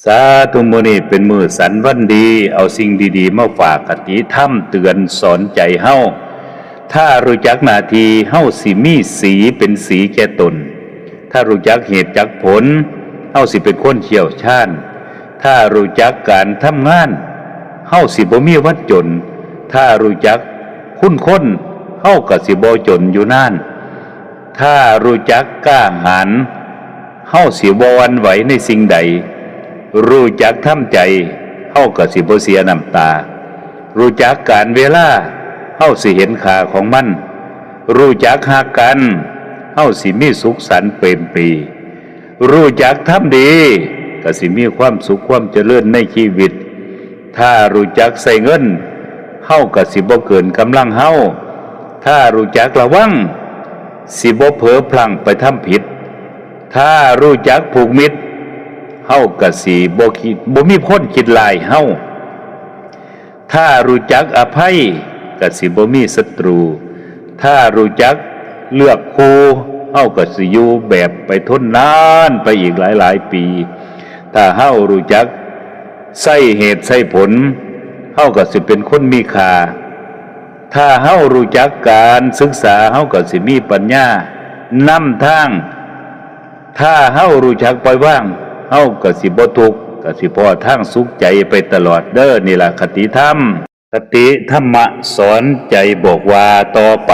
สาธุมื้อนี้เป็นมื้อสันวันดีเอาสิ่งดีๆมาฝากคติธรรมเตือนสอนใจเฮาถ้ารู้จักหน้าที่เฮาสิมีสีเป็นสีแก่ตนถ้ารู้จักเหตุจักผลเฮาสิเป็นคนเชี่ยวชาญถ้ารู้จักการทำงานเฮาสิบ่มีวันจนถ้ารู้จักคุณคนเฮาก็สิบ่จนอยู่นานถ้ารู้จักกล้าหาญเฮาสิบ่หวั่นไหวในสิ่งใดรู้จักทำใจเฮาก็สิบ่เสียน้ำตารู้จักการเวลาเฮาสิเห็นค่าของมันรู้จักฮักกันเฮาสิมีสุขสันต์เปรมปรีรู้จักทำดีก็สิมีความสุขความเจริญในชีวิตถ้ารู้จักใส่เงินเฮาก็สิบ่เกินกำลังเฮาถ้ารู้จักระวังสิบ่เผลอพลั้งไปทำผิดถ้ารู้จักผูกมิตรเฮาก็สิบ่มีคนคิดลายเฮาถ้ารู้จักอภัยก็สิบ่มีศัตรูถ้ารู้จักเลือกคู่เฮาก็สิอยู่แบบไปทนนานไปอีกหลายๆปีถ้าเฮารู้จักใช้เหตุใช้ผลเฮาก็สิเป็นคนมีค่าถ้าเฮารู้จักการศึกษาเฮาก็สิมีปัญญานำทางถ้าเฮารู้จักปล่อยวางเฮาก็สิบ่ทุกข์ก็สิพอทางสุขใจไปตลอดเด้อนี่ล่ะคติธรรมคติธรรมะสอนใจบอกว่าต่อไป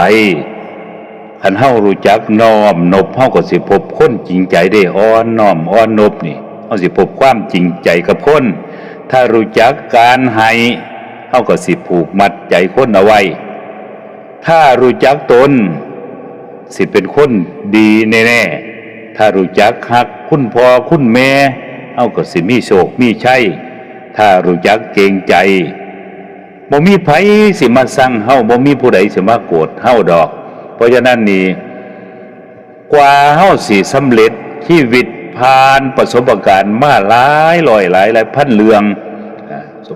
คันเฮารู้จักน้อมนบเฮาก็สิพบคนจริงใจได้อ่อนน้อมอ่อนนบนี่เฮาสิพบความจริงใจกับคนถ้ารู้จักการให้เฮาก็สิผูกมัดใจคนเอาไว้ถ้ารู้จักตนสิเป็นคนดีแน่ๆถ้ารู้จักฮักคุณพ่อคุณแม่เฮาก็สิมีโชคมีชัยถ้ารู้จักเกรงใจบ่มีไผสิมาสั่งเฮาบ่มีผู้ใดสิมาโกรธเฮาดอกเพราะฉะนั้นนี่กว่าเฮาสิสำเร็จชีวิตผ่านประสบการณ์มาหลายร้อยหลายพันเรื่อง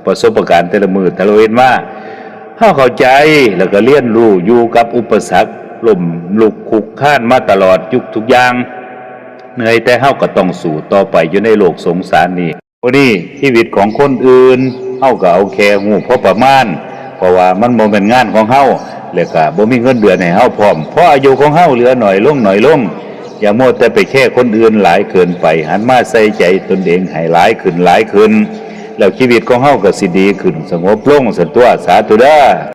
ประสบการณ์แต่ละมื้อแต่ละเว้นมาเฮาเข้าใจแล้วก็เรียนรู้อยู่กับอุปสรรคล้มลุกคลุกคลานมาตลอดยุคทุกอย่างเหนื่อยแต่เฮาก็ต้องสู้ต่อไปอยู่ในโลกสงสารนี้วันนี้ชีวิตของคนอื่นเฮาก็เอาแค่ฮู้พอประมาณเพราะว่ามันบ่แม่นงานของเฮาแล้วก็บ่มีเงินเดือนให้เฮาพร้อมเพราะอายุของเฮาเหลือหน่อยลงอย่ามัวแต่ไปแค่คนอื่นหลายเกินไปหันมาใส่ใจตนเองให้หลายขึ้นแล้วชีวิตของเฮาก็สิดีขึ้นสงบลงสันตัวสาธุเด้อ